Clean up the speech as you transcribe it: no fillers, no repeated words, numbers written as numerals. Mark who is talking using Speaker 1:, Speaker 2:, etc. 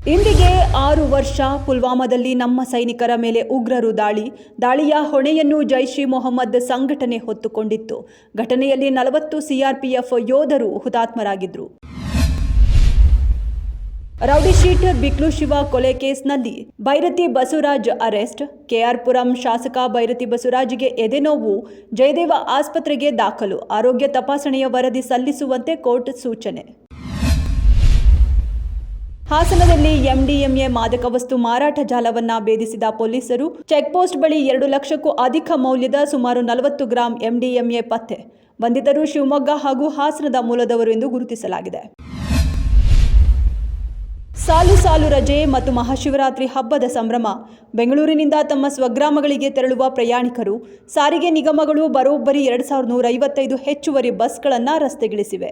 Speaker 1: ಇಂದಿಗೆ 6 ವರ್ಷ ಪುಲ್ವಾಮಾದಲ್ಲಿ ನಮ್ಮ ಸೈನಿಕರ ಮೇಲೆ ಉಗ್ರರು ದಾಳಿಯ ಹೊಣೆಯನ್ನು ಜೈಷ್ ಇ ಮೊಹಮ್ಮದ್ ಸಂಘಟನೆ ಹೊತ್ತುಕೊಂಡಿತ್ತು. ಘಟನೆಯಲ್ಲಿ 40 ಸಿಆರ್ಪಿಎಫ್ ಯೋಧರು ಹುತಾತ್ಮರಾಗಿದ್ದರು. ರೌಡಿ ಶೀಟರ್ ಬಿಕ್ಲು ಶಿವ ಕೊಲೆ ಕೇಸ್ನಲ್ಲಿ ಬೈರತಿ ಬಸವರಾಜ್ ಅರೆಸ್ಟ್. ಕೆಆರ್ಪುರಂ ಶಾಸಕ ಬೈರತಿ ಬಸವರಾಜ್ಗೆ ಎದೆನೋವು, ಜಯದೇವ ಆಸ್ಪತ್ರೆಗೆ ದಾಖಲು. ಆರೋಗ್ಯ ತಪಾಸಣೆಯ ವರದಿ ಸಲ್ಲಿಸುವಂತೆ ಕೋರ್ಟ್ ಸೂಚನೆ. ಹಾಸನದಲ್ಲಿ ಎಂಡಿಎಂಎ ಮಾದಕ ವಸ್ತು ಮಾರಾಟ ಜಾಲವನ್ನ ಭೇದಿಸಿದ ಪೊಲೀಸರು. ಚೆಕ್ಪೋಸ್ಟ್ ಬಳಿ 2 ಲಕ್ಷಕ್ಕೂ ಅಧಿಕ ಮೌಲ್ಯದ ಸುಮಾರು 40 ಗ್ರಾಂ ಎಂಡಿಎಂಎ ಪತ್ತೆ. ಬಂಧಿತರು ಶಿವಮೊಗ್ಗ ಹಾಗೂ ಹಾಸನದ ಮೂಲದವರು ಎಂದು ಗುರುತಿಸಲಾಗಿದೆ. ಸಾಲು ರಜೆ ಮತ್ತು ಮಹಾಶಿವರಾತ್ರಿ ಹಬ್ಬದ ಸಂಭ್ರಮ. ಬೆಂಗಳೂರಿನಿಂದ ತಮ್ಮ ಸ್ವಗ್ರಾಮಗಳಿಗೆ ತೆರಳುವ ಪ್ರಯಾಣಿಕರು. ಸಾರಿಗೆ ನಿಗಮಗಳು ಬರೋಬ್ಬರಿ 2155 ಹೆಚ್ಚುವರಿ ಬಸ್ಗಳನ್ನು ರಸ್ತೆಗಿಳಿಸಿವೆ.